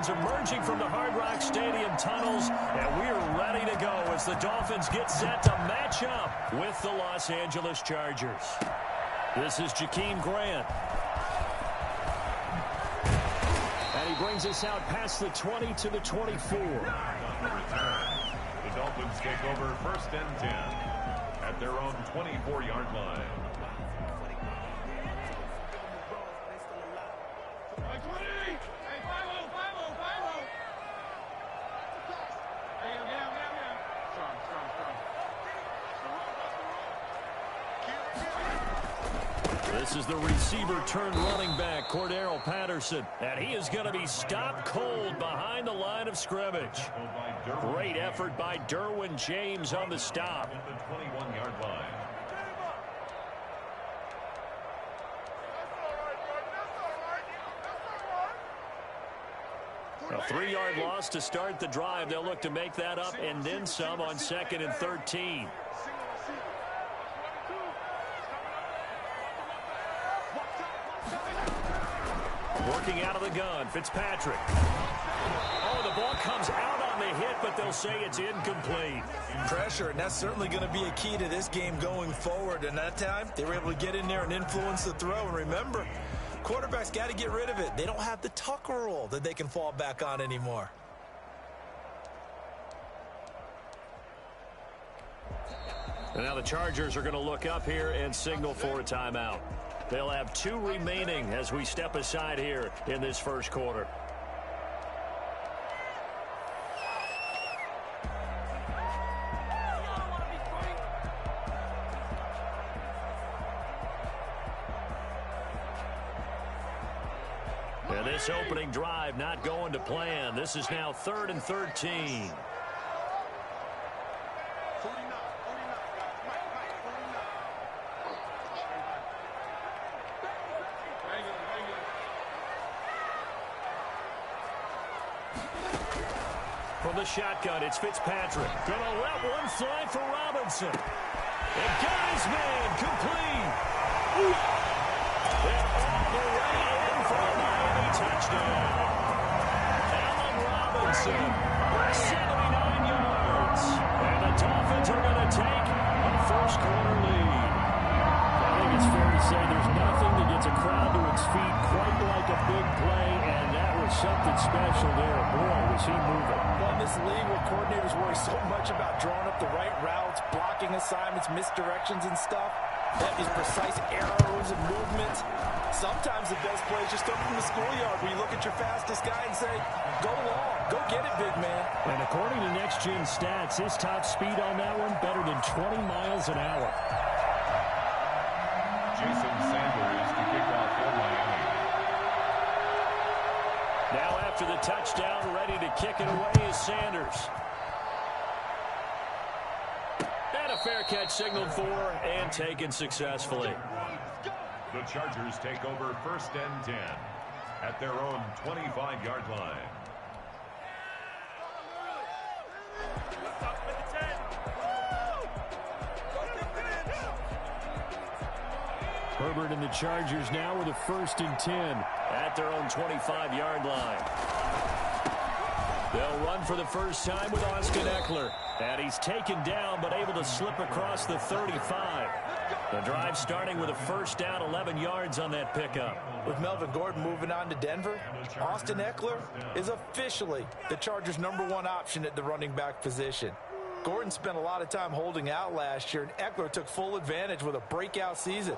fans emerging from the Hard Rock Stadium tunnels, and we are ready to go as the Dolphins get set to match up with the Los Angeles Chargers. This is Jakeem Grant. And he brings us out past the 20 to the 24. The Dolphins take over 1st and 10 at their own 24-yard line. This is the receiver turned running back, Cordero Patterson. And he is going to be stopped cold behind the line of scrimmage. Great effort by Derwin James on the stop. At the 21-yard line. A 3-yard loss to start the drive. They'll look to make that up and then some on 2nd and 13. Working out of the gun, Fitzpatrick. Oh, the ball comes out on the hit, but they'll say it's incomplete. Pressure, and that's certainly going to be a key to this game going forward. And that time, they were able to get in there and influence the throw. And remember, quarterbacks got to get rid of it. They don't have the Tucker rule that they can fall back on anymore. And now the Chargers are going to look up here and signal for a timeout. They'll have 2 remaining as we step aside here in this first quarter. And this opening drive not going to plan. This is now 3rd and 13. From the shotgun, it's Fitzpatrick. Gonna let one fly for Robinson. And got his man complete. And all the way in for a Miami touchdown. Allen Robinson, 79 yards. And the Dolphins are going to take a first quarter lead. I think it's fair to say there's nothing that gets a crowd to its feet quite like a big play, and that was something special there. Boy, was he moving. Well, in this league where coordinators worry so much about drawing up the right routes, blocking assignments, misdirections and stuff, they have these precise arrows and movements. Sometimes the best play is just up from the schoolyard where you look at your fastest guy and say, go long, go get it, big man. And according to Next Gen Stats, his top speed on that one better than 20 miles an hour. Jason Sanders to kick off for Miami. Now after the touchdown, ready to kick it away is Sanders. And a fair catch signaled for and taken successfully. The Chargers take over 1st and 10 at their own 25-yard line. Herbert and the Chargers now with a 1st and 10 at their own 25-yard line. They'll run for the first time with Austin Eckler. And he's taken down but able to slip across the 35. The drive starting with a first down, 11 yards on that pickup. With Melvin Gordon moving on to Denver, Austin Eckler is officially the Chargers' #1 option at the running back position. Gordon spent a lot of time holding out last year, and Eckler took full advantage with a breakout season.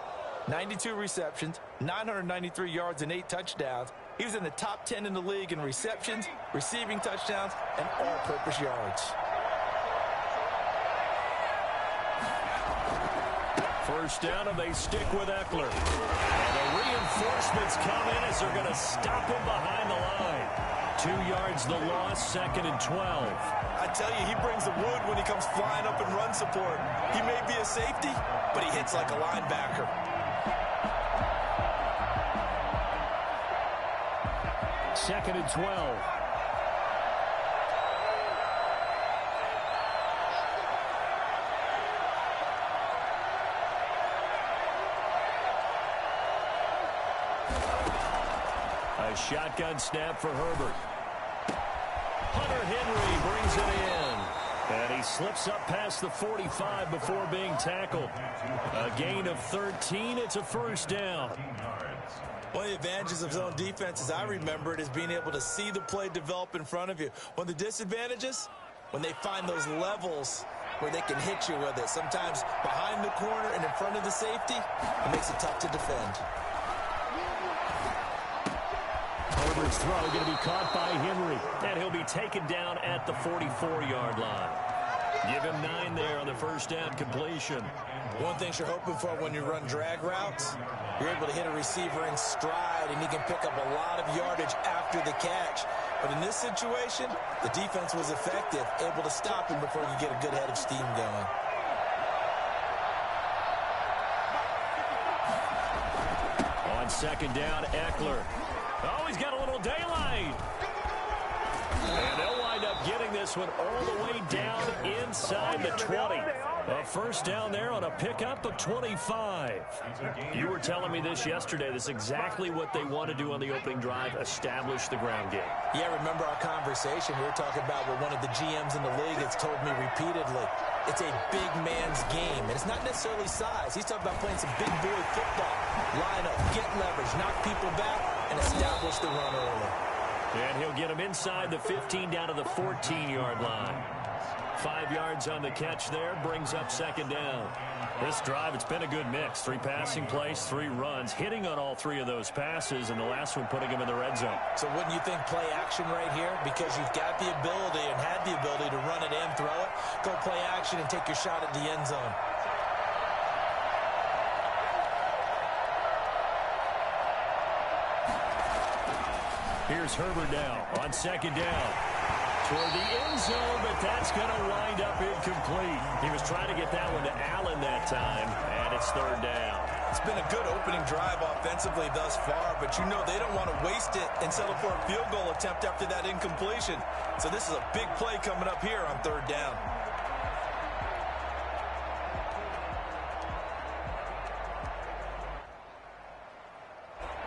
92 receptions, 993 yards, and 8 touchdowns. He was in the top 10 in the league in receptions, receiving touchdowns, and all-purpose yards. First down, and they stick with Eckler. And the reinforcements come in as they're going to stop him behind the line. 2 yards the loss, 2nd and 12. I tell you, he brings the wood when he comes flying up in run support. He may be a safety, but he hits like a linebacker. Second and 12. A shotgun snap for Herbert. Hunter Henry brings it in. And he slips up past the 45 before being tackled. A gain of 13. It's a first down. One of the advantages of zone defense, as I remember it, is being able to see the play develop in front of you. One of the disadvantages, when they find those levels where they can hit you with it. Sometimes behind the corner and in front of the safety, it makes it tough to defend. Herbert's throw going to be caught by Henry. And he'll be taken down at the 44-yard line. Give him 9 there on the first down completion. One thing you're hoping for when you run drag routes, you're able to hit a receiver in stride, and he can pick up a lot of yardage after the catch. But in this situation, the defense was effective, able to stop him before you get a good head of steam going. On second down, Eckler. Oh, he's got a little daylight. And they'll wind up getting this one all the way down inside the 20. A first down there on a pickup of 25. You were telling me this yesterday. This is exactly what they want to do on the opening drive, establish the ground game. Yeah, remember our conversation. We were talking about what one of the GMs in the league has told me repeatedly. It's a big man's game, and it's not necessarily size. He's talking about playing some big boy football. Line up, get leverage, knock people back, and establish the run early. And he'll get him inside the 15 down to the 14-yard line. 5 yards on the catch there, brings up second down. This drive, it's been a good mix. 3 passing plays, 3 runs, hitting on all 3 of those passes, and the last one putting him in the red zone. So wouldn't you think play action right here? Because you've got the ability and had the ability to run it and throw it. Go play action and take your shot at the end zone. Here's Herbert now on second down. Toward the end zone, but that's going to wind up incomplete. He was trying to get that one to Allen that time, and it's third down. It's been a good opening drive offensively thus far, but you know they don't want to waste it and settle for a field goal attempt after that incompletion. So this is a big play coming up here on third down.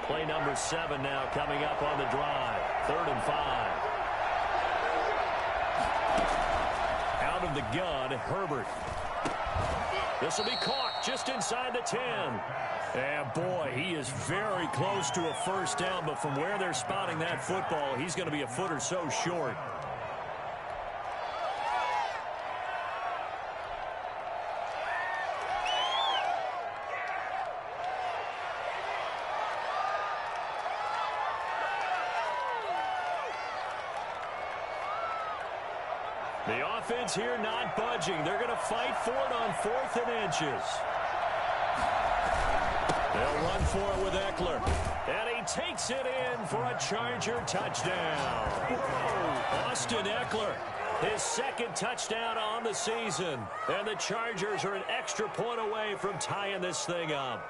Play number 7 now coming up on the drive. 3rd and 5. Out of the gun, Herbert. This will be caught just inside the 10. And boy, he is very close to a first down, but from where they're spotting that football, he's going to be a foot or so short. The offense here not budging. They're going to fight for it on 4th and inches. They'll run for it with Eckler. And he takes it in for a Charger touchdown. Austin Eckler, his 2nd touchdown on the season. And the Chargers are an extra point away from tying this thing up.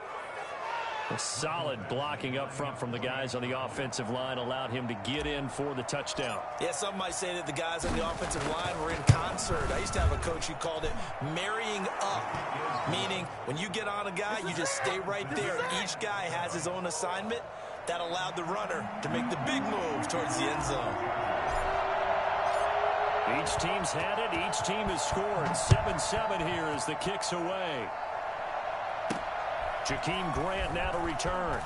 A solid blocking up front from the guys on the offensive line allowed him to get in for the touchdown. Yeah, some might say that the guys on the offensive line were in concert. I used to have a coach who called it marrying up, meaning when you get on a guy, you just stay right there. Each guy has his own assignment. That allowed the runner to make the big moves towards the end zone. Each team's had it. Each team has scored. 7-7 here as the kick's away. Jakeem Grant now to return.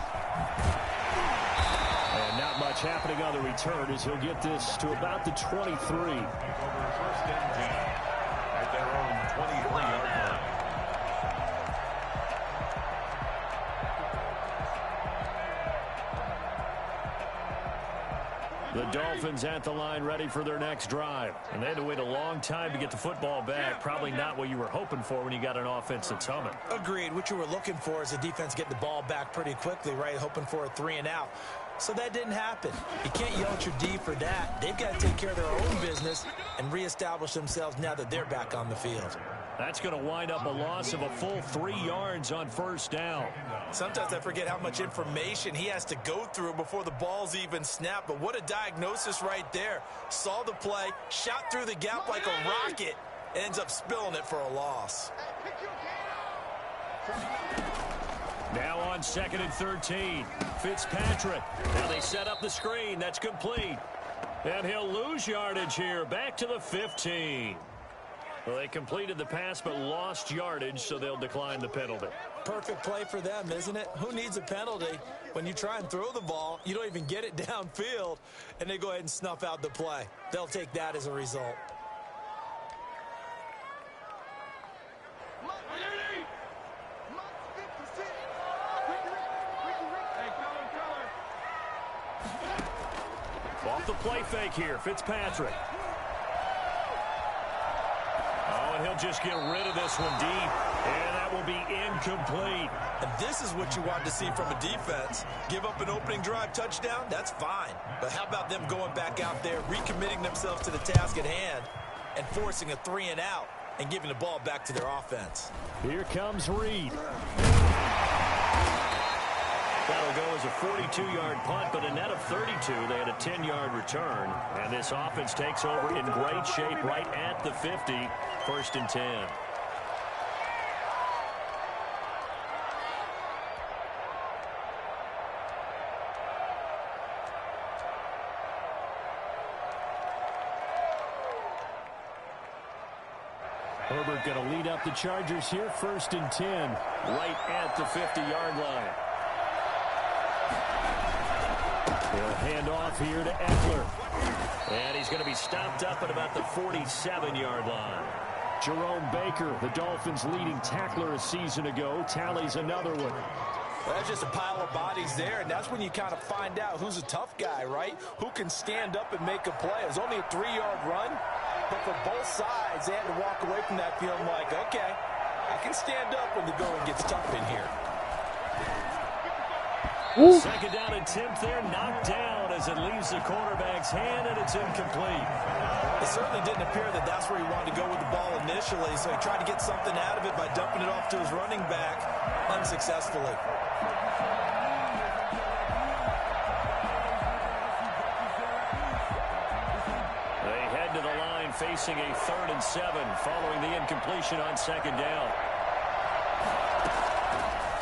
And not much happening on the return as he'll get this to about the 23. First and 10 at their own 23-yard line. The Dolphins at the line ready for their next drive. And they had to wait a long time to get the football back. Probably not what you were hoping for when you got an offense that's humming. Agreed. What you were looking for is the defense get the ball back pretty quickly, right? Hoping for a 3 and out. So that didn't happen. You can't yell at your D for that. They've got to take care of their own business and reestablish themselves now that they're back on the field. That's going to wind up a loss of a full 3 yards on first down. Sometimes I forget how much information he has to go through before the ball's even snapped. But what a diagnosis right there. Saw the play, shot through the gap like a rocket, ends up spilling it for a loss. Now on 2nd and 13. Fitzpatrick. Now they set up the screen. That's complete. And he'll lose yardage here, back to the 15. Well, they completed the pass but lost yardage, so they'll decline the penalty. Perfect play for them, isn't it? Who needs a penalty when you try and throw the ball, you don't even get it downfield, and they go ahead and snuff out the play. They'll take that as a result. Off the play fake here, Fitzpatrick. Oh, and he'll just get rid of this one deep, and that will be incomplete. And this is what you want to see from a defense. Give up an opening drive touchdown, that's fine. But how about them going back out there, recommitting themselves to the task at hand, and forcing a 3-and-out, and giving the ball back to their offense. Here comes Reed. That'll go as a 42-yard punt, but a net of 32. They had a 10-yard return. And this offense takes over in great shape right at the 50. 1st and 10. Herbert going to lead up the Chargers here. 1st and 10. Right at the 50-yard line. He'll hand off here to Eckler. And he's going to be stopped up at about the 47-yard line. Jerome Baker, the Dolphins' leading tackler a season ago, tallies another one. Well, that's just a pile of bodies there, and that's when you kind of find out who's a tough guy, right? Who can stand up and make a play. It was only a 3-yard run, but for both sides, they had to walk away from that feeling like, okay, I can stand up when the going gets tough in here. Ooh. Second down attempt there, knocked down as it leaves the quarterback's hand, and it's incomplete. It certainly didn't appear that that's where he wanted to go with the ball initially, so he tried to get something out of it by dumping it off to his running back unsuccessfully. They head to the line facing a 3rd and 7 following the incompletion on 2nd down.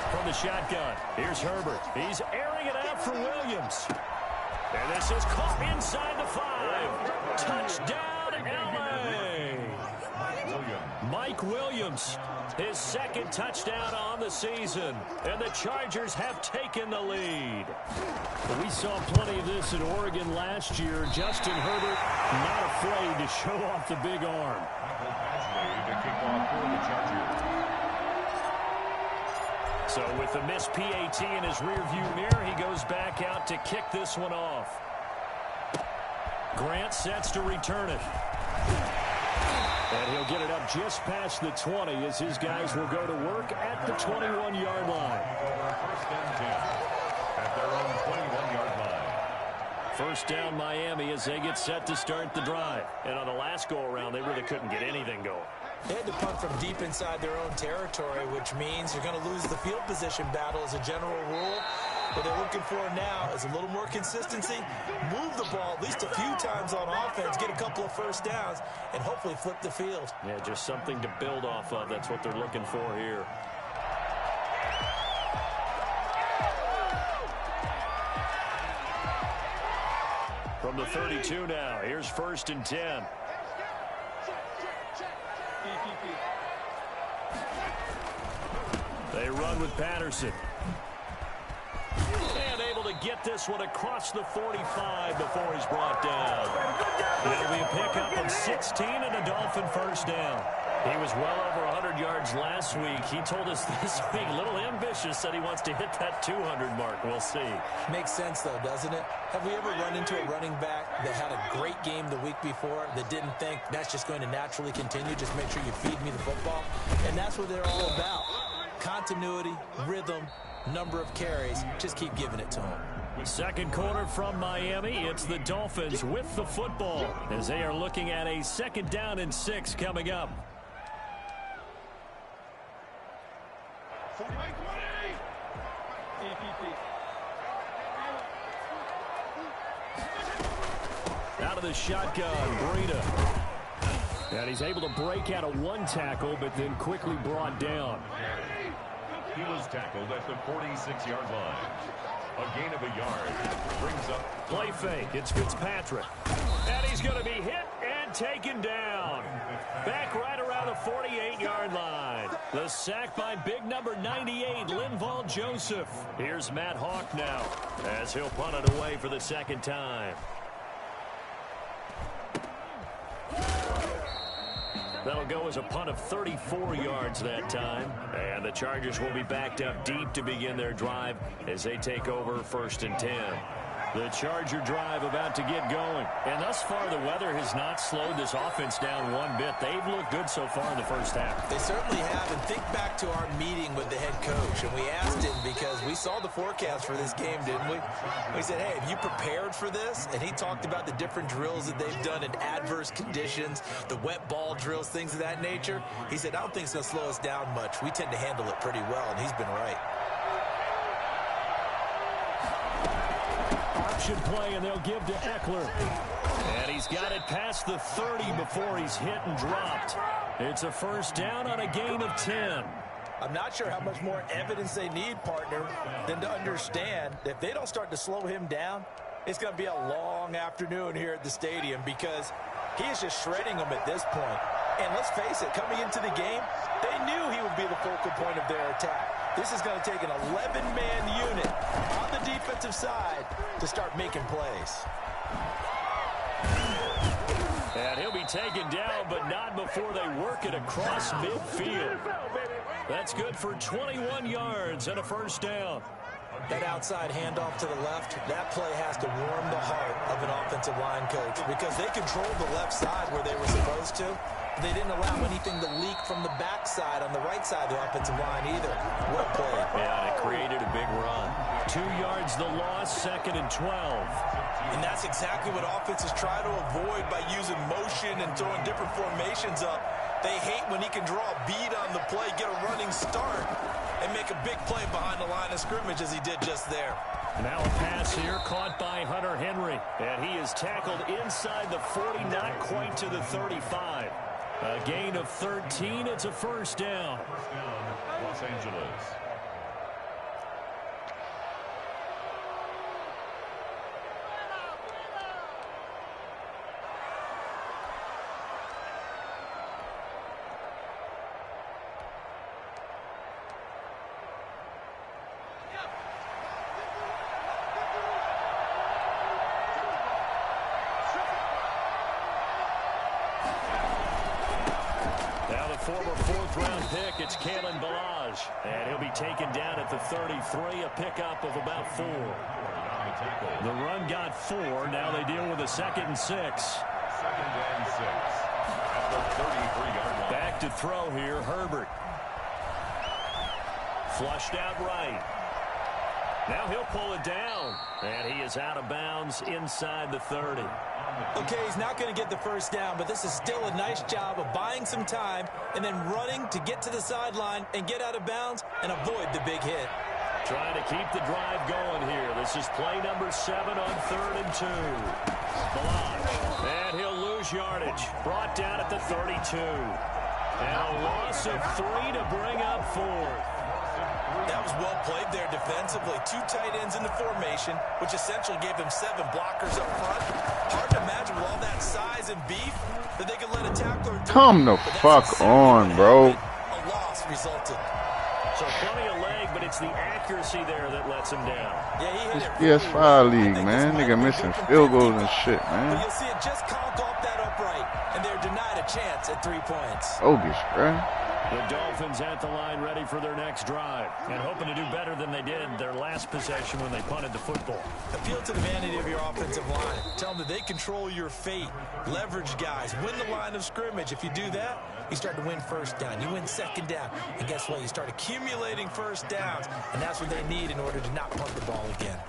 From the shotgun, here's Herbert. He's airing it out for Williams. And this is caught inside the 5. Touchdown, L.A. Mike Williams, his 2nd touchdown on the season. And the Chargers have taken the lead. We saw plenty of this in Oregon last year. Justin Herbert not afraid to show off the big arm. The kickoff for the Chargers. So with the missed PAT in his rearview mirror, he goes back out to kick this one off. Grant sets to return it. And he'll get it up just past the 20 as his guys will go to work at the 21-yard line. 1st and 10 at their own 21-yard line. 1st down Miami as they get set to start the drive. And on the last go-around, they really couldn't get anything going. They had to punt from deep inside their own territory, which means you're going to lose the field position battle as a general rule. What they're looking for now is a little more consistency, move the ball at least a few times on offense, get a couple of 1st downs, and hopefully flip the field. Yeah, just something to build off of. That's what they're looking for here. From the 32 now, here's 1st and 10. They run with Patterson. And able to get this one across the 45 before he's brought down. It'll be a pickup of 16 and a Dolphin 1st down. He was well over 100 yards last week. He told us this week, a little ambitious, said he wants to hit that 200 mark. We'll see. Makes sense, though, doesn't it? Have we ever run into a running back that had a great game the week before that didn't think that's just going to naturally continue? Just make sure you feed me the football. And that's what they're all about. Continuity, rhythm, number of carries. Just keep giving it to them. 2nd quarter from Miami. It's the Dolphins with the football as they are looking at a 2nd down and 6 coming up. Out of the shotgun, Breida. And he's able to break out of 1 tackle, but then quickly brought down. He was tackled at the 46-yard line. A gain of a yard brings up. Play fake. It's Fitzpatrick. He's going to be hit and taken down. Back right around the 48-yard line. The sack by big number 98, Linval Joseph. Here's Matt Hawk now as he'll punt it away for the second time. That'll go as a punt of 34 yards that time. And the Chargers will be backed up deep to begin their drive as they take over 1st and 10. The Charger drive about to get going. And thus far, the weather has not slowed this offense down one bit. They've looked good so far in the first half. They certainly have. And think back to our meeting with the head coach. And we asked him because we saw the forecast for this game, didn't we? We said, hey, have you prepared for this? And he talked about the different drills that they've done in adverse conditions, the wet ball drills, things of that nature. He said, I don't think it's going to slow us down much. We tend to handle it pretty well, and he's been right. Option play, and they'll give to Eckler. And he's got it past the 30 before he's hit and dropped. It's a first down on a gain of 10. I'm not sure how much more evidence they need, partner, than to understand that if they don't start to slow him down, it's going to be a long afternoon here at the stadium because he is just shredding them at this point. And let's face it, coming into the game, they knew he would be the focal point of their attack. This is going to take an 11-man unit on the defensive side to start making plays. And he'll be taken down, but not before they work it across midfield. That's good for 21 yards and a first down. That outside handoff to the left, that play has to warm the heart of an offensive line coach because they controlled the left side where they were supposed to. They didn't allow anything to leak from the backside on the right side of the offensive line either. Well played. Yeah, it created a big run. 2 yards the loss, 2nd and 12. And that's exactly what offenses try to avoid by using motion and throwing different formations up. They hate when he can draw a bead on the play, get a running start, and make a big play behind the line of scrimmage as he did just there. Now a pass here caught by Hunter Henry. And he is tackled inside the 40, not quite to the 35. A gain of 13. It's a first down. Los Angeles. Former 4th-round pick, it's Kalen Ballage. And he'll be taken down at the 33, a pickup of about 4. The run got 4. Now they deal with a 2nd and 6. 2nd and 6 at the 33-yard line. Back to throw here, Herbert. Flushed out right. Now he'll pull it down. And he is out of bounds inside the 30. Okay, he's not going to get the first down, but this is still a nice job of buying some time and then running to get to the sideline and get out of bounds and avoid the big hit. Trying to keep the drive going here. This is play number 7 on 3rd and 2. Ballage. And he'll lose yardage. Brought down at the 32. And a loss of 3 to bring up 4th. That was well played there defensively. 2 tight ends in the formation, which essentially gave them 7 blockers up front. Hard to imagine with all that size and beef that they could let a tackler through. Come the fuck on, bro. A loss resulted. So plenty of leg, but it's the accuracy there that lets him down. Yeah, he hit This PS5 league, man. Nigga missing field goals and shit, But man. you'll see it just conked off that upright, and they're denied a chance at 3 points. Bogus, bro. The Dolphins at the line ready for their next drive and hoping to do better than they did their last possession when they punted the football. Appeal to the vanity of your offensive line. Tell them that they control your fate. Leverage guys. Win the line of scrimmage. If you do that, you start to win first down. You win second down. And guess what? You start accumulating first downs. And that's what they need in order to not punt the ball again.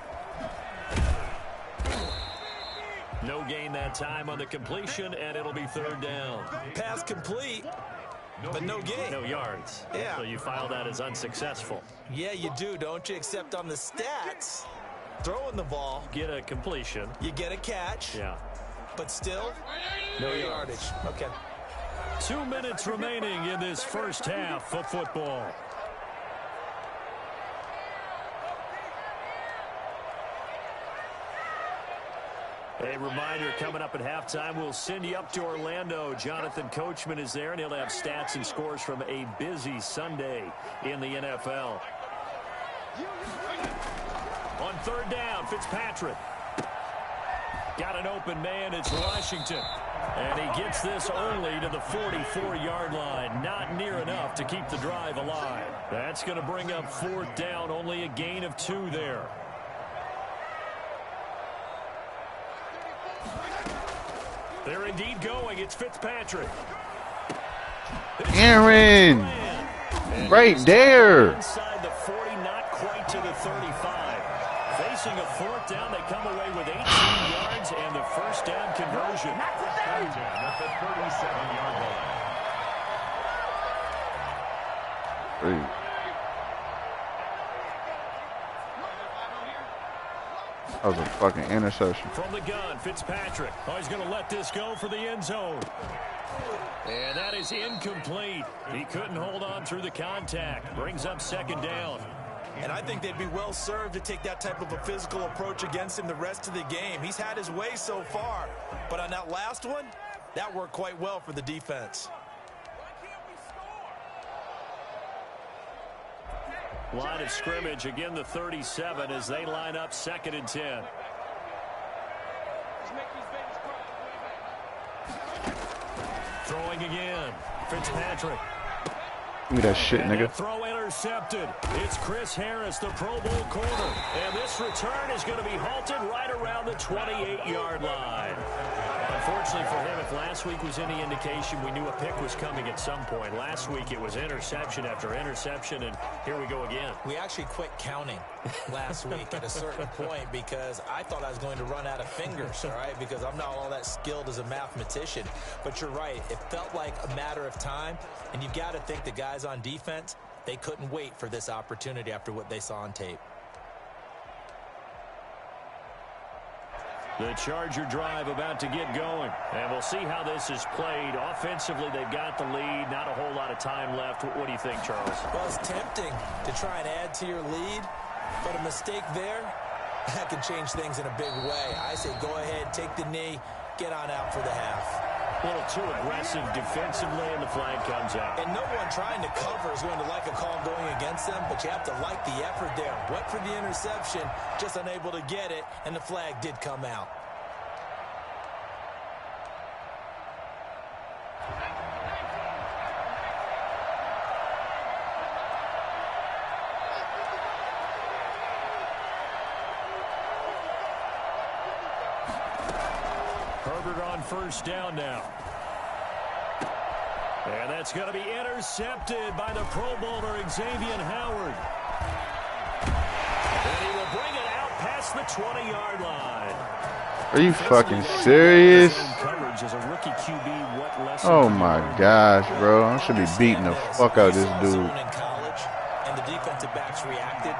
No gain that time on the completion, and it'll be 3rd down. Pass complete, but no gain. No yards. Yeah. So you file that as unsuccessful. Yeah, you do, don't you? Except on the stats, throwing the ball, Get a completion. you get a catch, Yeah. but still, no yardage. Okay. 2 minutes remaining in this first half of football. A reminder, coming up at halftime, we'll send you up to Orlando. Jonathan Coachman is there, and he'll have stats and scores from a busy Sunday in the NFL. On third down, Fitzpatrick. Got an open man, it's Washington. And he gets this only to the 44-yard line. Not near enough to keep the drive alive. That's going to bring up fourth down, only a gain of 2 there. They're indeed going. It's Fitzpatrick. Aaron! Right there! Inside the 40, not quite to the 35. Facing a fourth down, they come away with 18 yards and the first down conversion. At the 37-yard line. Hey. That was a fucking interception. From the gun, Fitzpatrick. Oh, he's going to let this go for the end zone. And that is incomplete. He couldn't hold on through the contact. Brings up second down. And I think they'd be well served to take that type of a physical approach against him the rest of the game. He's had his way so far. But on that last one, that worked quite well for the defense. Line of scrimmage, again the 37 as they line up 2nd and 10. Throwing again. Fitzpatrick. Give me that shit, nigga. Throw intercepted. It's Chris Harris, the Pro Bowl corner. And this return is going to be halted right around the 28-yard line. Unfortunately for him, if last week was any indication, we knew a pick was coming at some point. Last week it was interception after interception, and here we go again. We actually quit counting last week at a certain point because I thought I was going to run out of fingers, all right, because I'm not all that skilled as a mathematician. But you're right. It felt like a matter of time, and you've got to think the guys on defense, they couldn't wait for this opportunity after what they saw on tape. The Charger drive about to get going. And we'll see how this is played. Offensively, they've got the lead. Not a whole lot of time left. What do you think, Charles? Well, it's tempting to try and add to your lead, but a mistake there, that can change things in a big way. I say go ahead, take the knee, get on out for the half. A little too aggressive defensively, and the flag comes out. And no one trying to cover is going to like a call going against them, but you have to like the effort there. Went for the interception, just unable to get it, and the flag did come out. Herbert on first down now. And that's going to be intercepted by the Pro Bowler, Xavier Howard. And he will bring it out past the 20-yard line. Are you fucking serious? Oh my gosh, bro. I should be beating the fuck out of this dude. In college, and the defensive backs reacted,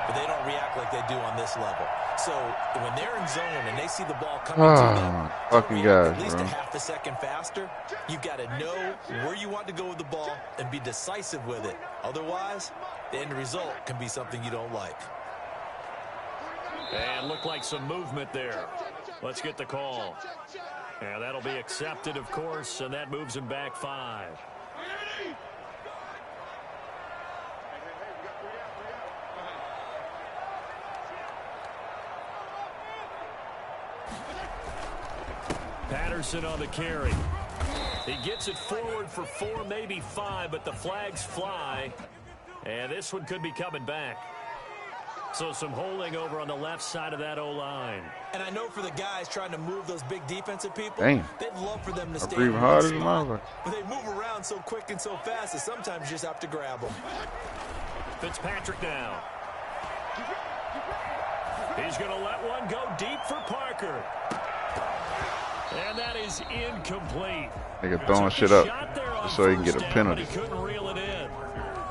but they don't react like they do on this level. So when they're in zone and they see the ball coming to them, fucking guys, at least bro. a half a second faster, you've got to know where you want to go with the ball and be decisive with it. Otherwise, the end result can be something you don't like. And looked like some movement there. Let's get the call. And that'll be accepted, of course, and that moves him back 5. Patterson on the carry. He gets it forward for 4, maybe 5, but the flags fly. And this one could be coming back. So some holding over on the left side of that O-line. And I know for the guys trying to move those big defensive people, Dang. they'd love for them to stay breathe in hard one as a spot. motherfucker. But they move around so quick and so fast that sometimes you just have to grab them. Fitzpatrick now. He's going to let one go deep for Parker. And that is incomplete. Nigga throwing shit up just so he can get a penalty. He couldn't reel it in.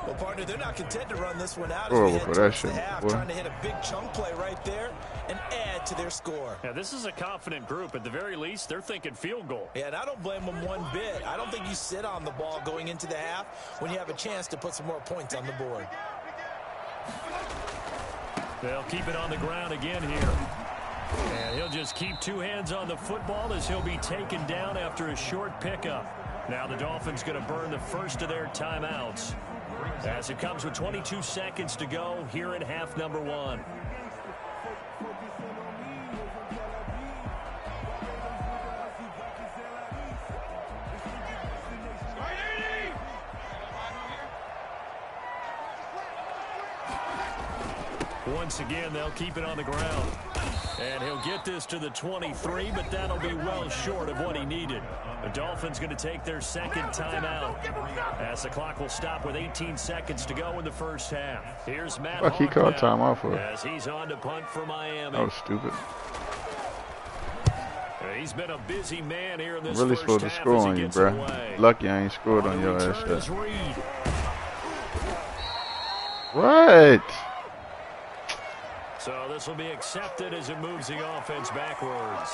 Well, partner, they're not content to run this one out. Go As we over head that towards shit, the half, boy. trying to hit a big chunk play right there and add to their score. Now, this is a confident group. At the very least, they're thinking field goal. Yeah, and I don't blame them one bit. I don't think you sit on the ball going into the half when you have a chance to put some more points on the board. They'll keep it on the ground again here. And he'll just keep two hands on the football as he'll be taken down after a short pickup. Now the Dolphins going to burn the first of their timeouts as it comes with 22 seconds to go here in half number 1. Once again, they'll keep it on the ground. And he'll get this to the 23, but that'll be well short of what he needed. The Dolphins going to take their second timeout as the clock will stop with 18 seconds to go in the first half. Here's Matt Fuck, he called timeout for as he's on to punt for Miami. That was stupid. He's been a busy man here in this Really first supposed to half score as he on you, gets bro. away. Lucky I ain't scored on your ass return yet. is Reed. What? So this will be accepted as it moves the offense backwards.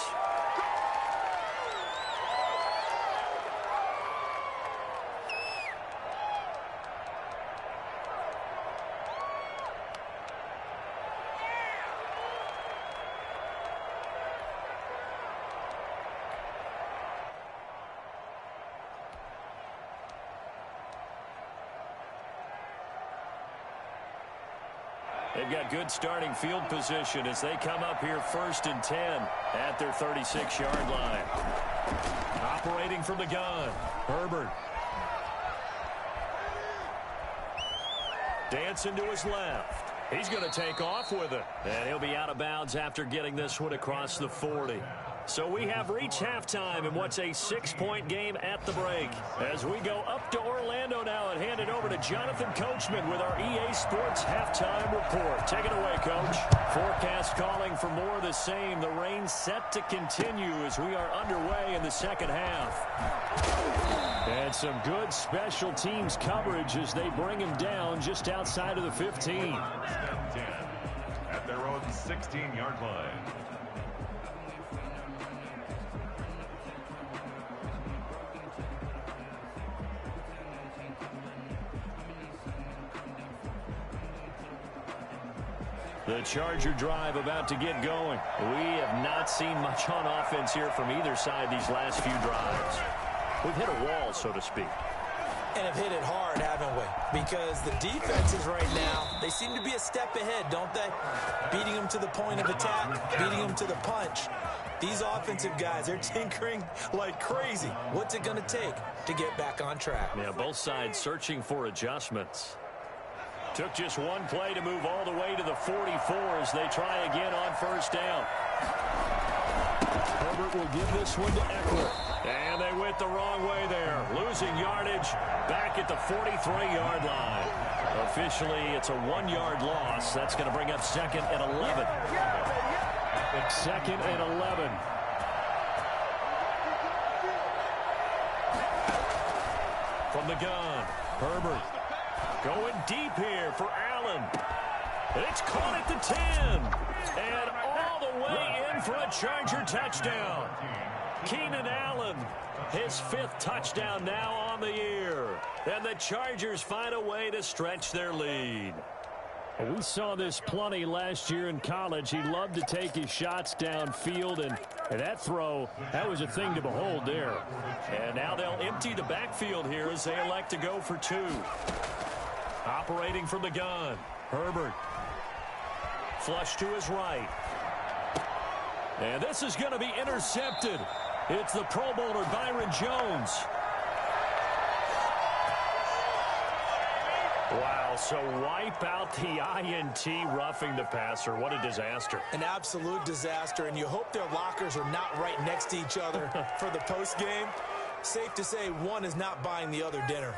They've got good starting field position as they come up here 1st and 10 at their 36-yard line. Operating from the gun, Herbert. Dancing to his left. He's going to take off with it. And he'll be out of bounds after getting this one across the 40. So we have reached halftime in what's a 6-point game at the break. As we go up to Orlando now and hand it over to Jonathan Coachman with our EA Sports Halftime Report. Take it away, Coach. Forecast calling for more of the same. The rain set to continue as we are underway in the second half. And some good special teams coverage as they bring him down just outside of the 15. 10 at their own 16-yard line. The Charger drive about to get going. We have not seen much on offense here from either side these last few drives. We've hit a wall, so to speak. And have hit it hard, haven't we? Because the defenses right now, they seem to be a step ahead, don't they? Beating them to the point of attack, beating them to the punch. These offensive guys, they're tinkering like crazy. What's it going to take to get back on track? Yeah, both sides searching for adjustments. Took just one play to move all the way to the 44 as they try again on first down. Herbert will give this one to Eckler. And they went the wrong way there. Losing yardage back at the 43-yard line. Officially, it's a 1-yard loss. That's going to bring up 2nd and 11. It's 2nd and 11. From the gun, Herbert. Going deep here for Allen. It's caught at the 10. And all the way in for a Charger touchdown. Keenan Allen, his 5th touchdown now on the year. And the Chargers find a way to stretch their lead. We saw this plenty last year in college. He loved to take his shots downfield, and that throw, that was a thing to behold there. And now they'll empty the backfield here as they elect to go for 2. Operating from the gun, Herbert. Flush to his right. And this is going to be intercepted. It's the Pro Bowler Byron Jones. Wow, so wipe out the INT roughing the passer. What a disaster. An absolute disaster, and you hope their lockers are not right next to each other for the postgame. Safe to say one is not buying the other dinner.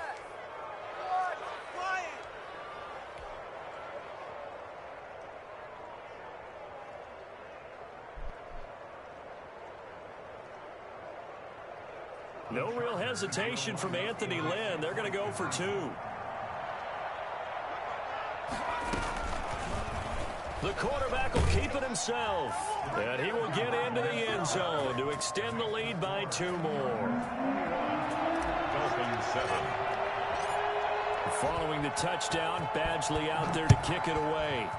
No real hesitation from Anthony Lynn. They're going to go for 2. The quarterback will keep it himself. And he will get into the end zone to extend the lead by 2 more. Dolphins 7. Following the touchdown, Badgley out there to kick it away.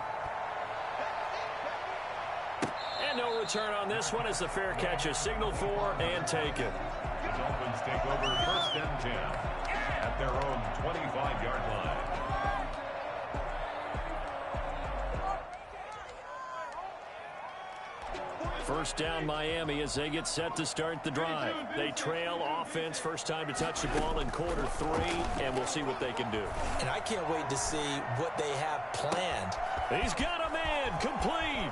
And no return on this one as the fair catch is signaled for and taken. The Dolphins take over 1st and 10 at their own 25-yard line. First down Miami as they get set to start the drive. They trail offense, first time to touch the ball in quarter 3, and we'll see what they can do. And I can't wait to see what they have planned. He's got a man, complete.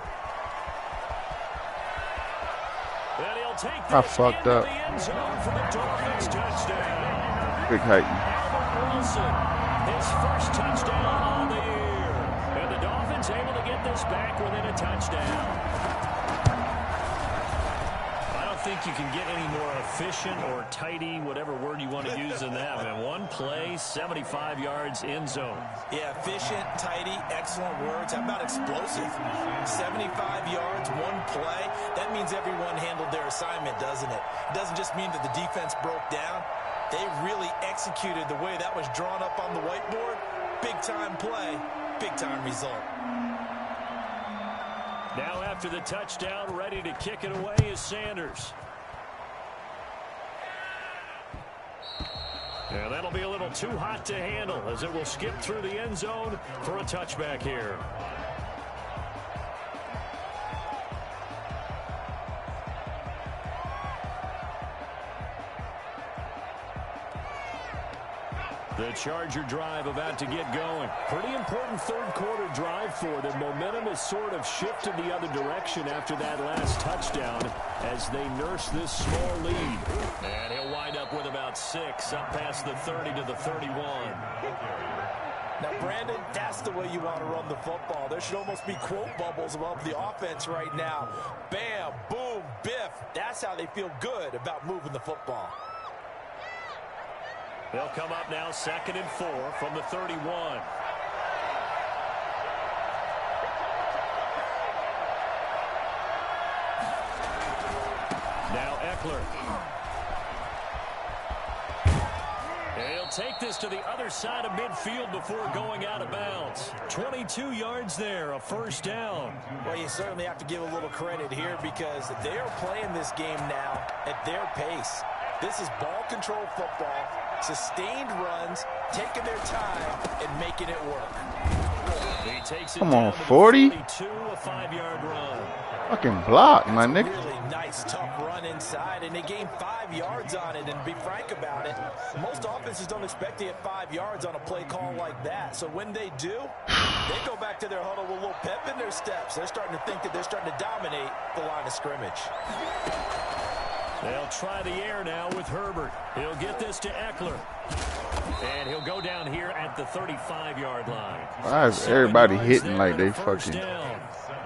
And he'll take this I fucked into up. the end zone for the Dolphins touchdown. Big height. Albert Wilson, his first touchdown on the year. And the Dolphins able to get this back within a touchdown. I don't think you can get any more efficient or tidy, whatever word you want to use in that. Man, one play, 75 yards in zone. Yeah, efficient, tidy, excellent words. How about explosive? 75 yards, one play. That means everyone handled their assignment, doesn't it? It doesn't just mean that the defense broke down. They really executed the way that was drawn up on the whiteboard. Big-time play, big-time result. Now after the touchdown, ready to kick it away is Sanders. And that'll be a little too hot to handle as it will skip through the end zone for a touchback here. The Charger drive about to get going. Pretty important third quarter drive for them. Momentum has sort of shifted the other direction after that last touchdown as they nurse this small lead. And he'll wind up with about 6 up past the 30 to the 31. Now, Brandon, that's the way you want to run the football. There should almost be quote bubbles above the offense right now. Bam, boom, biff. That's how they feel good about moving the football. They'll come up now 2nd and 4 from the 31. Now Eckler. And he'll take this to the other side of midfield before going out of bounds. 22 yards there, a first down. Well, you certainly have to give a little credit here because they are playing this game now at their pace. This is ball control football. Sustained runs, taking their time, and making it work. He takes it Come down on, to the 40? 42, a 5-yard run. Fucking block, my It's a nigga. really nice, tough run inside, and they gained 5 yards on it. And to be frank about it, most offenses don't expect to get 5 yards on a play call like that. So when they do, they go back to their huddle with a little pep in their steps. They're starting to think that they're starting to dominate the line of scrimmage. They'll try the air now with Herbert. He'll get this to Eckler. And he'll go down here at the 35-yard line. Why is everybody hitting like they fucking...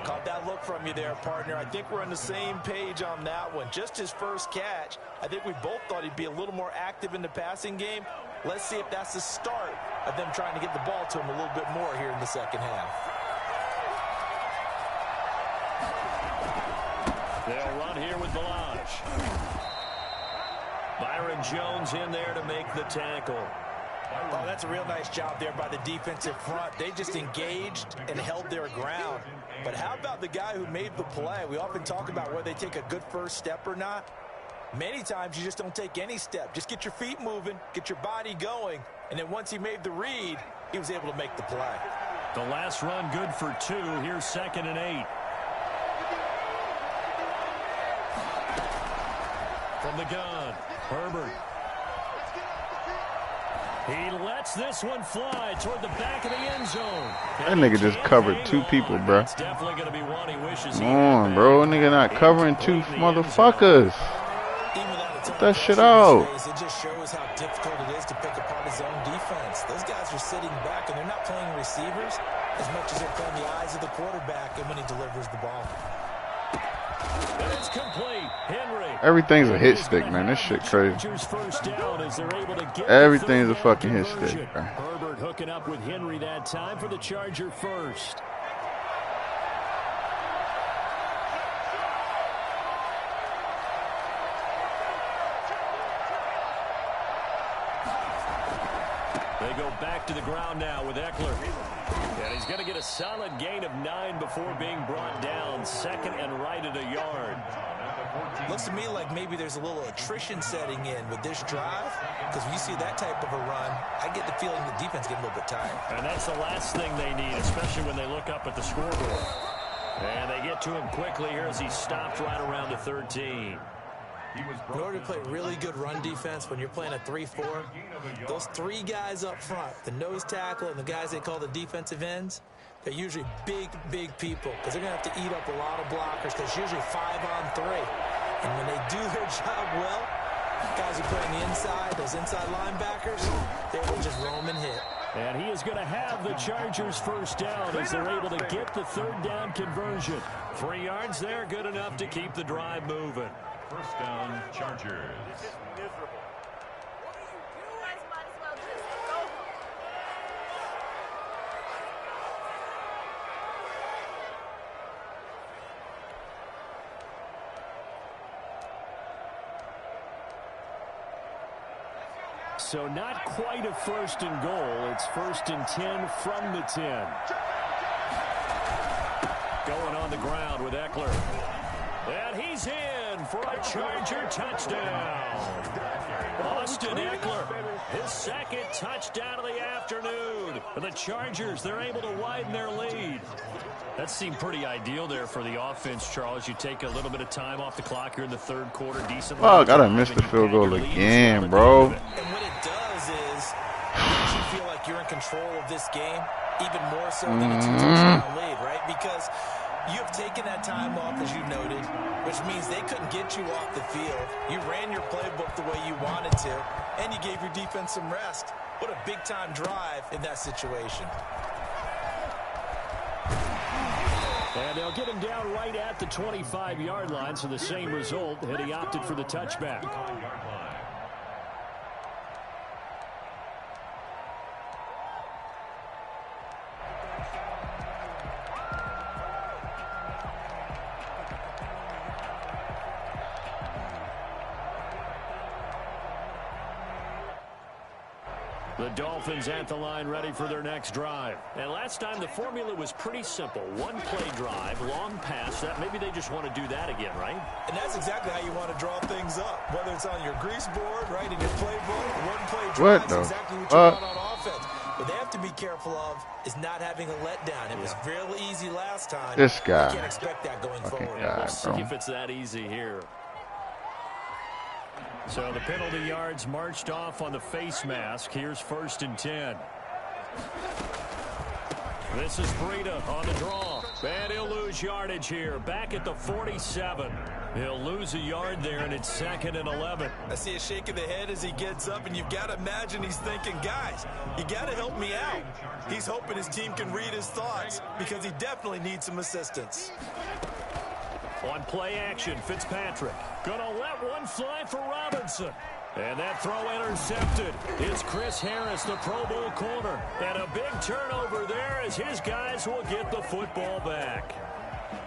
Caught that look from you there, partner. I think we're on the same page on that one. Just his first catch. I think we both thought he'd be a little more active in the passing game. Let's see if that's the start of them trying to get the ball to him a little bit more here in the second half. They'll run here with Balaj. Byron Jones in there to make the tackle. Oh, that's a real nice job there by the defensive front. They just engaged and held their ground. But how about the guy who made the play? We often talk about whether they take a good first step or not. Many times you just don't take any step. Just get your feet moving, get your body going, and then once he made the read, he was able to make the play. The last run good for 2. Here's 2nd and 8. From the gun, Herbert. He lets this one fly toward the back of the end zone. That nigga just covered 2 people, bro. It's definitely going to be one he wishes Come on, bro. Nigga not covering 2 motherfuckers. Get that shit out. It just shows how difficult it is to pick apart his own defense. Those guys are sitting back, and they're not playing receivers as much as they're playing the eyes of the quarterback and when he delivers the ball. And it's complete. Henry. Everything's a hit stick, man. This shit crazy. Everything's a fucking hit stick, bro. Herbert hooking up with Henry that time for the Charger first. They go back to the ground now with Eckler. And he's going to get a solid gain of 9 before being brought down. Second and right at a yard. Looks to me like maybe there's a little attrition setting in with this drive, because when you see that type of a run, I get the feeling the defense getting a little bit tired. And that's the last thing they need, especially when they look up at the scoreboard. And they get to him quickly here as he stopped right around the 13. In order to play really good run defense when you're playing a 3-4, those 3 guys up front, the nose tackle and the guys they call the defensive ends, they're usually big, big people because they're going to have to eat up a lot of blockers because usually 5-on-3. And when they do their job well, guys who play on the inside, those inside linebackers, they will just roam and hit. And he is going to have the Chargers first down as they're able to get the third down conversion. 3 yards there, good enough to keep the drive moving. First down, Chargers. So not quite a first and goal. It's first and 10 from the 10. Going on the ground with Eckler. And he's in for a Charger touchdown. Austin Eckler, his second touchdown of the afternoon. And the Chargers, they're able to widen their lead. That seemed pretty ideal there for the offense, Charles. You take a little bit of time off the clock here in the third quarter. Decent. Oh, I gotta miss the field goal again, bro. And what it does is it makes you feel like you're in control of this game, even more so than a 2-touchdown lead, right? Because you have taken that time off, as you noted, which means they couldn't get you off the field. You ran your playbook the way you wanted to, and you gave your defense some rest. What a big-time drive in that situation. And they'll get him down right at the 25-yard line, so the same result, and he opted for the touchback. The Dolphins at the line ready for their next drive. And last time the formula was pretty simple. One play drive, long pass. Maybe they just want to do that again, right? And that's exactly how you want to draw things up. Whether it's on your grease board, right, in your playbook, one play drive, that's exactly what you want on offense. What they have to be careful of is not having a letdown. It was real easy last time. This guy. You can't expect that going forward. We'll see if it's that easy here. So the penalty yards marched off on the face mask. Here's first and 10. This is Breida on the draw. And he'll lose yardage here. Back at the 47. He'll lose a yard there, and it's second and 11. I see a shake of the head as he gets up, and you've got to imagine he's thinking, guys, you got to help me out. He's hoping his team can read his thoughts because he definitely needs some assistance. On play action, Fitzpatrick gonna let one fly for Robinson. And that throw intercepted. It's Chris Harris, the Pro Bowl corner. And a big turnover there as his guys will get the football back.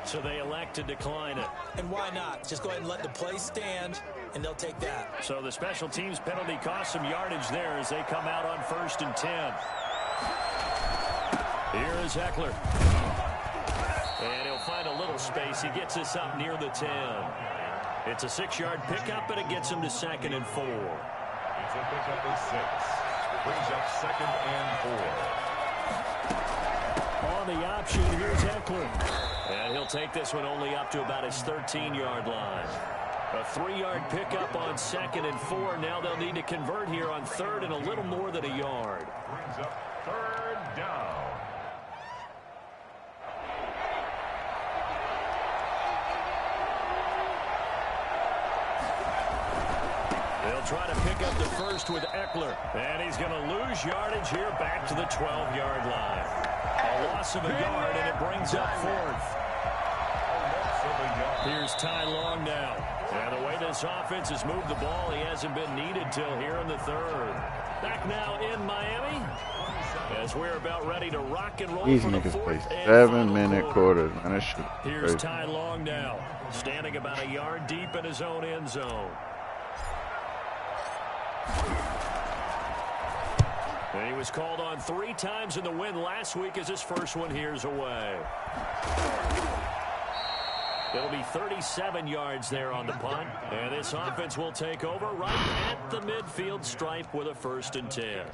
So they elect to decline it. And why not? Just go ahead and let the play stand, and they'll take that. So the special teams penalty cost some yardage there as they come out on first and 10. Here is Eckler. And he'll find a little space. He gets us up near the 10. It's a 6-yard pickup, and it gets him to second and 4. It's a pickup of 6. Brings up second and 4. On the option, here's Eckler. And he'll take this one only up to about his 13-yard line. A 3-yard pickup on second and 4. Now they'll need to convert here on third and a little more than a yard. Brings up third down. They'll try to pick up the first with Eckler. And he's going to lose yardage here back to the 12-yard line. A loss of a yard, and it brings up fourth. Here's Ty Long now. And the way this offense has moved the ball, he hasn't been needed till here in the third. Back now in Miami as we're about ready to rock and roll. These niggas play 7-minute quarters, man. That shit Here's Ty Long now, standing about a yard deep in his own end zone. And he was called on 3 times in the win last week as his first one here's away. It'll be 37 yards there on the punt. And this offense will take over right at the midfield stripe with a 1st and 10.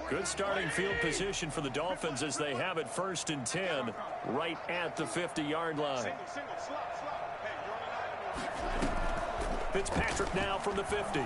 Good starting field position for the Dolphins as they have it 1st and 10 right at the 50-yard line. Fitzpatrick now from the 50.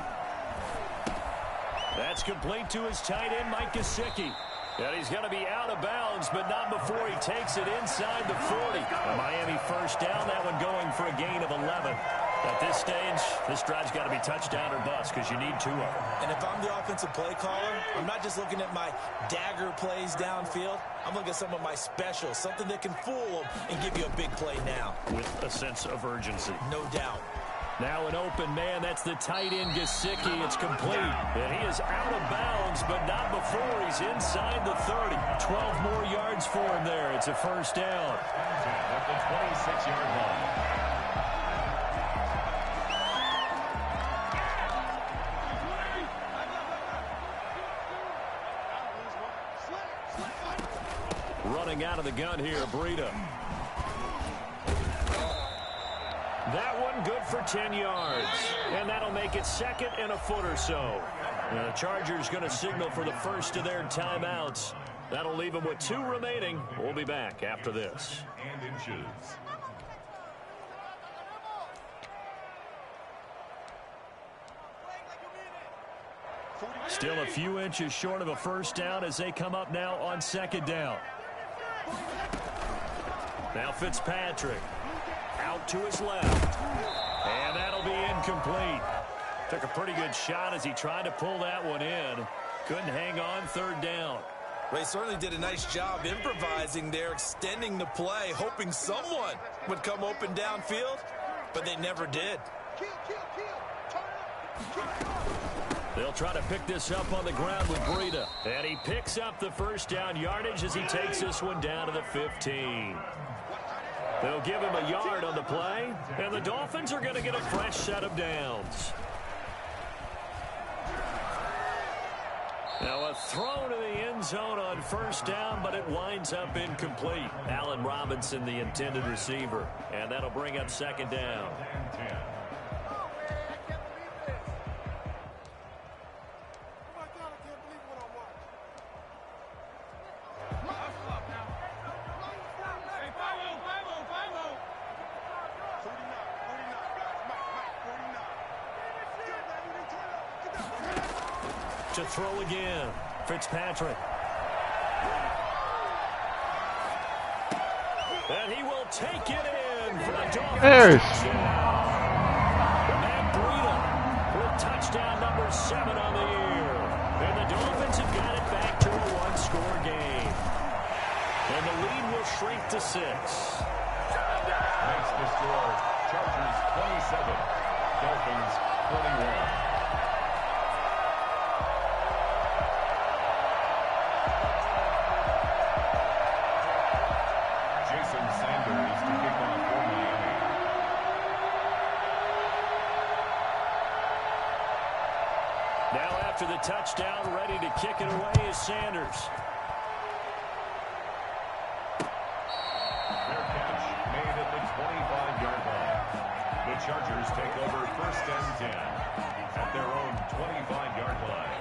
That's complete to his tight end, Mike Gesicki. And he's going to be out of bounds, but not before he takes it inside the 40. A Miami 1st down, that one going for a gain of 11. At this stage, this drive's got to be touchdown or bust because you need 2 of them. And if I'm the offensive play caller, I'm not just looking at my dagger plays downfield. I'm looking at some of my specials, something that can fool them and give you a big play now. With a sense of urgency. No doubt. Now an open man, that's the tight end Gesicki. It's complete. And he is out of bounds, but not before he's inside the 30. 12 more yards for him there. It's a 1st down. At the 26-yard line. Running out of the gun here, Breida. That one good for 10 yards. And that'll make it 2nd and a foot or so. And the Chargers going to signal for the first of their timeouts. That'll leave them with 2 remaining. We'll be back after this. And inches. Still a few inches short of a 1st down as they come up now on 2nd down. Now Fitzpatrick. Out to his left. And that'll be incomplete. Took a pretty good shot as he tried to pull that one in. Couldn't hang on 3rd down. They certainly did a nice job improvising there, extending the play, hoping someone would come open downfield, but they never did. They'll try to pick this up on the ground with Breida. And he picks up the 1st down yardage as he takes this one down to the 15. They'll give him a yard on the play, and the Dolphins are going to get a fresh set of downs. Now a throw to the end zone on 1st down, but it winds up incomplete. Allen Robinson, the intended receiver, and that'll bring up 2nd down. To throw again, Fitzpatrick. And he will take it in for the Dolphins. And Breida with touchdown number 7 on the year. And the Dolphins have got it back to a 1-score game. And the lead will shrink to 6. Makes the score Chargers 27, Dolphins 21. After the touchdown, ready to kick it away is Sanders. Fair catch made at the 25-yard line. The Chargers take over 1st and 10 at their own 25-yard line.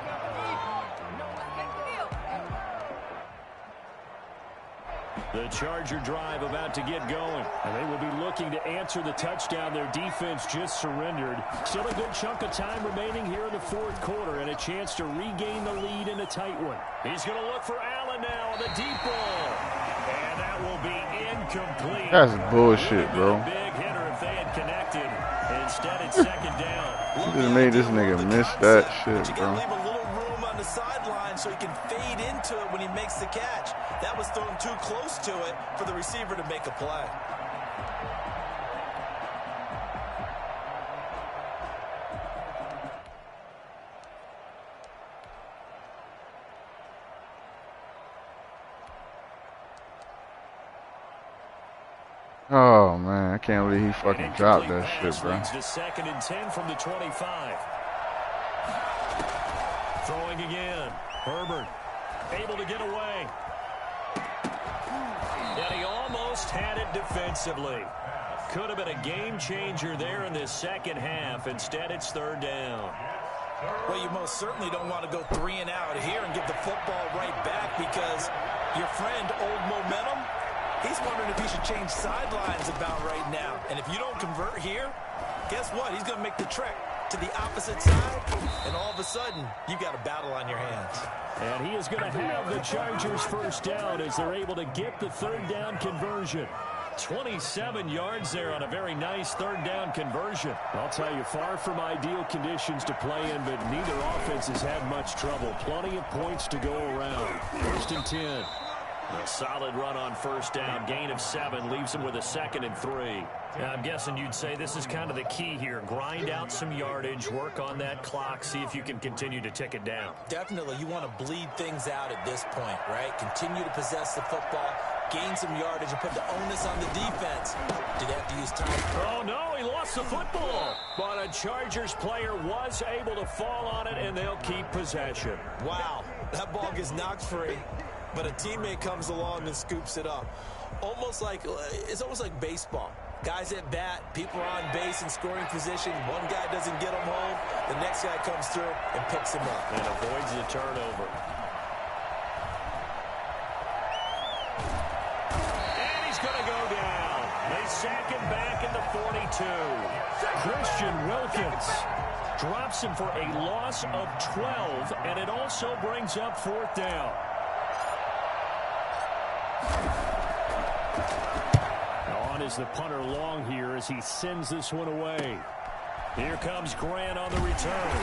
The Charger drive about to get going. And they will be looking to answer the touchdown their defense just surrendered. Still a good chunk of time remaining here in the 4th quarter and a chance to regain the lead in a tight one. He's going to look for Allen now on the deep ball. And that will be incomplete. That's bullshit, bro. Big hitter if they had connected. Instead, it's 2nd down. You just made this nigga miss that shit, bro. Leave a little room on the sideline so he can fade into it when he makes the catch. That was thrown too close to it for the receiver to make a play. Oh, man. I can't believe he fucking dropped that shit, bro. The 2nd and 10 from the 25. Throwing again. Herbert able to get away. And he almost had it defensively. Could have been a game changer there in this second half. Instead, it's third down. Well, you most certainly don't want to go 3 and out here and give the football right back, because your friend, Old Momentum, he's wondering if he should change sidelines about right now. And if you don't convert here, guess what? He's going to make the trek to the opposite side, and all of a sudden, you got a battle on your hands. And he is going to have the Chargers first down as they're able to get the third down conversion. 27 yards there on a very nice third down conversion. I'll tell you, far from ideal conditions to play in, but neither offense has had much trouble. Plenty of points to go around. 1st and 10. A solid run on first down. Gain of 7 leaves him with a 2nd and 3. Now, I'm guessing you'd say this is kind of the key here. Grind out some yardage, work on that clock, see if you can continue to tick it down. Definitely, you want to bleed things out at this point, right? Continue to possess the football, gain some yardage, and put the onus on the defense. Did they have to use time? Oh, no, he lost the football. But a Chargers player was able to fall on it, and they'll keep possession. Wow, that ball gets knocked free, but a teammate comes along and scoops it up. It's almost like baseball. Guys at bat, people are on base in scoring position. One guy doesn't get him home. The next guy comes through and picks him up. And avoids the turnover. And he's going to go down. They sack him back at the 42. Christian Wilkins drops him for a loss of 12, and it also brings up 4th down. Is the punter long here as he sends this one away. Here comes Grant on the return.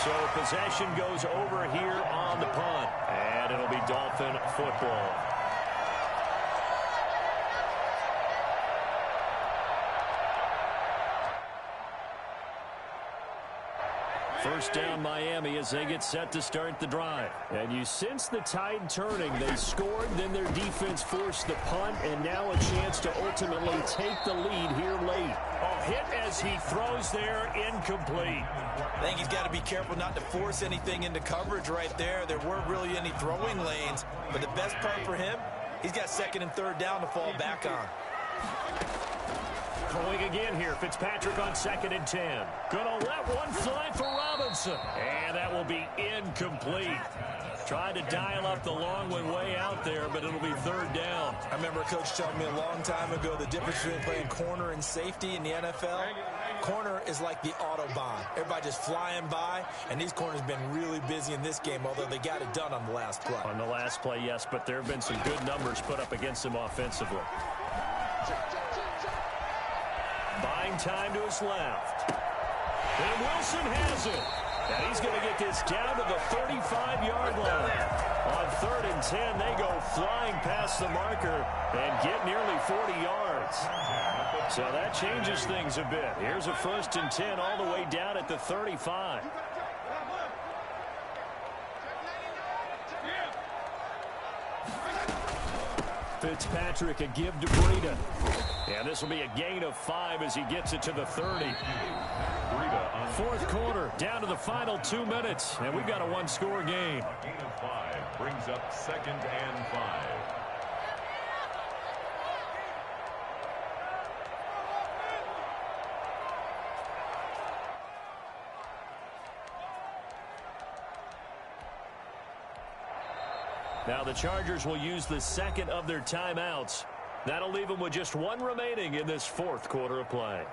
So possession goes over here on the punt. And it'll be Dolphin football. First down Miami as they get set to start the drive. And you sense the tide turning. They scored, then their defense forced the punt, and now a chance to ultimately take the lead here late. Oh, hit as he throws there, incomplete. I think he's got to be careful not to force anything into coverage right there. There weren't really any throwing lanes, but the best part for him, he's got 2nd and 3rd down to fall back on. Going again here, Fitzpatrick on 2nd and 10. Gonna let one fly for Robinson. And that will be incomplete. Tried to dial up the long one way out there, but it'll be 3rd down. I remember a coach telling me a long time ago the difference between playing corner and safety in the NFL. Corner is like the Autobahn. Everybody just flying by, and these corners have been really busy in this game, although they got it done on the last play. On the last play, yes, but there have been some good numbers put up against them offensively. Buying time to his left. And Wilson has it. And he's going to get this down to the 35-yard line. On 3rd and 10, they go flying past the marker and get nearly 40 yards. So that changes things a bit. Here's a 1st and 10 all the way down at the 35. Fitzpatrick a give to Breida. And this will be a gain of 5 as he gets it to the 30. 4th quarter, down to the final 2 minutes, and we've got a 1-score game. A gain of 5 brings up 2nd and 5. Now the Chargers will use the 2nd of their timeouts. That'll leave them with just 1 remaining in this 4th quarter of play.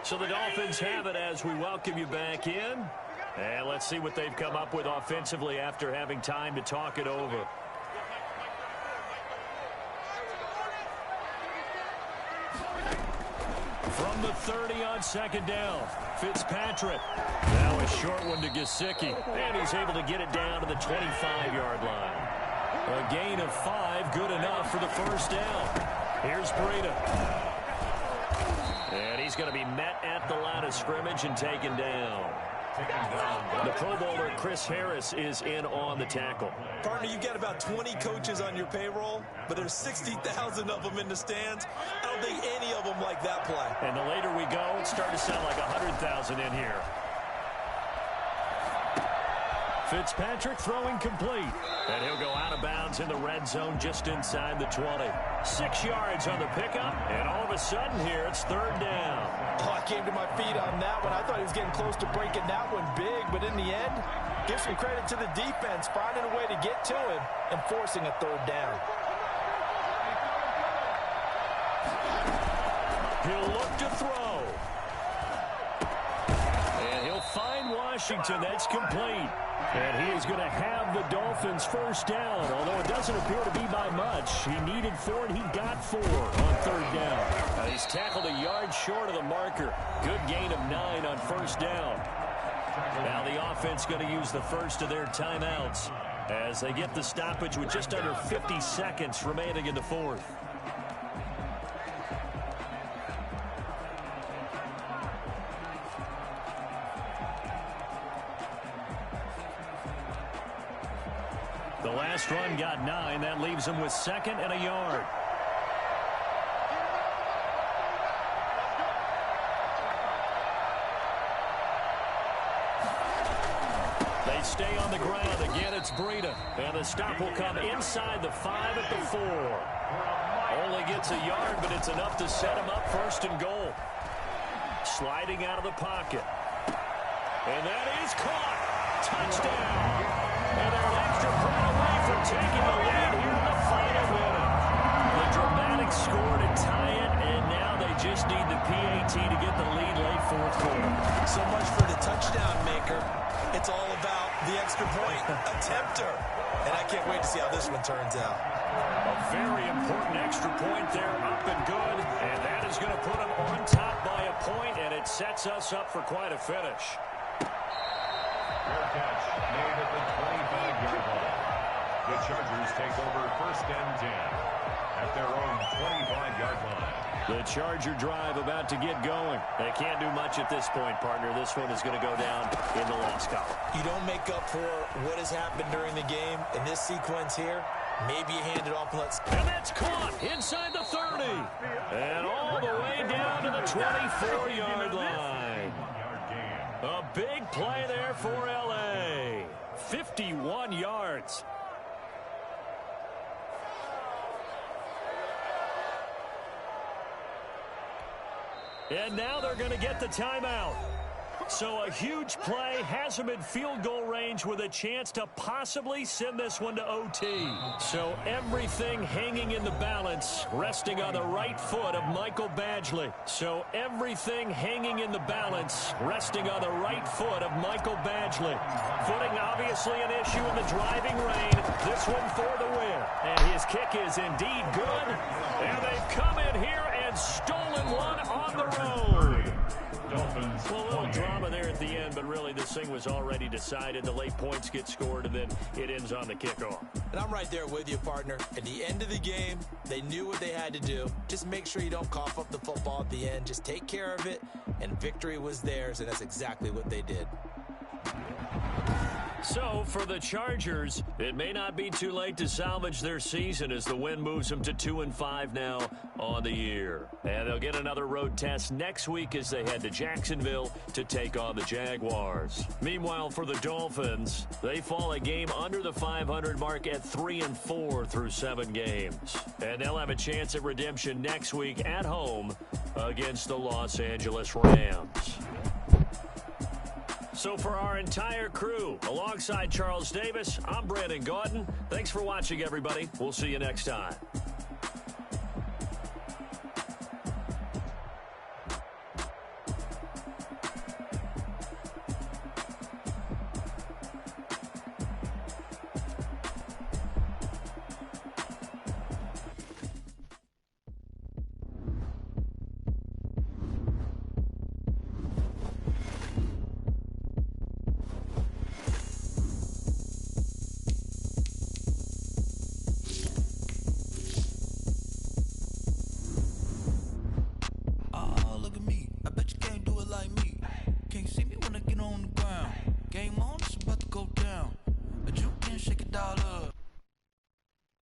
So the Dolphins have it as we welcome you back in. And let's see what they've come up with offensively after having time to talk it over. From the 30 on 2nd down, Fitzpatrick. Now a short one to Gesicki. And he's able to get it down to the 25-yard line. A gain of 5, good enough for the 1st down. Here's Breida. And he's going to be met at the line of scrimmage and taken down. The Pro Bowler Chris Harris is in on the tackle. Partner, you've got about 20 coaches on your payroll, but there's 60,000 of them in the stands. I don't think any of them like that play. And the later we go, it's starting to sound like 100,000 in here. Fitzpatrick throwing complete. And he'll go out of bounds in the red zone just inside the 20. 6 yards on the pickup, and all of a sudden here it's third down. Oh, I came to my feet on that one. I thought he was getting close to breaking that one big, but in the end, give some credit to the defense, finding a way to get to him and forcing a third down. He'll look to throw. And he'll find Washington. That's complete. And he is going to have the Dolphins first down, although it doesn't appear to be by much. He needed 4, and he got 4 on third down. He's tackled a yard short of the marker. Good gain of 9 on first down. Now the offense going to use the first of their timeouts as they get the stoppage with just under 50 seconds remaining in the fourth. The last run got 9. That leaves him with 2nd and a yard. They stay on the ground. Again, it's Breida. And the stop will come inside the 5 at the 4. Only gets a yard, but it's enough to set him up 1st and goal. Sliding out of the pocket. And that is caught. Touchdown. And they're an extra point away from taking the lead here in the final minute. The dramatic score to tie it, and now they just need the PAT to get the lead late fourth quarter. So much for the touchdown maker. It's all about the extra point attempter. And I can't wait to see how this one turns out. A very important extra point there, up and good. And that is going to put them on top by a point, and it sets us up for quite a finish. Fair catch made at the 25-yard line. The Chargers take over 1st and 10 at their own 25-yard line. The Charger drive about to get going. They can't do much at this point, partner. This one is going to go down in the loss column. You don't make up for what has happened during the game in this sequence here. Maybe you hand it off and let's... And that's caught inside the 30. And all the way down to the 24-yard line. A big play there for L.A. 51 yards. And now they're going to get the timeout. So a huge play has them in field goal range with a chance to possibly send this one to OT. So everything hanging in the balance, resting on the right foot of Michael Badgley. So everything hanging in the balance, resting on the right foot of Michael Badgley. Footing obviously an issue in the driving rain. This one for the win. And his kick is indeed good. And they've come in here and stolen one on the road. Dolphins. Well, a little drama there at the end, but really this thing was already decided. The late points get scored, and then it ends on the kickoff. And I'm right there with you, partner. At the end of the game, they knew what they had to do. Just make sure you don't cough up the football at the end. Just take care of it, and victory was theirs, and that's exactly what they did. So, for the Chargers, it may not be too late to salvage their season as the win moves them to 2-5 now on the year. And they'll get another road test next week as they head to Jacksonville to take on the Jaguars. Meanwhile, for the Dolphins, they fall a game under the 500 mark at 3-4 through 7 games. And they'll have a chance at redemption next week at home against the Los Angeles Rams. So for our entire crew, alongside Charles Davis, I'm Brandon Gaudin. Thanks for watching, everybody. We'll see you next time.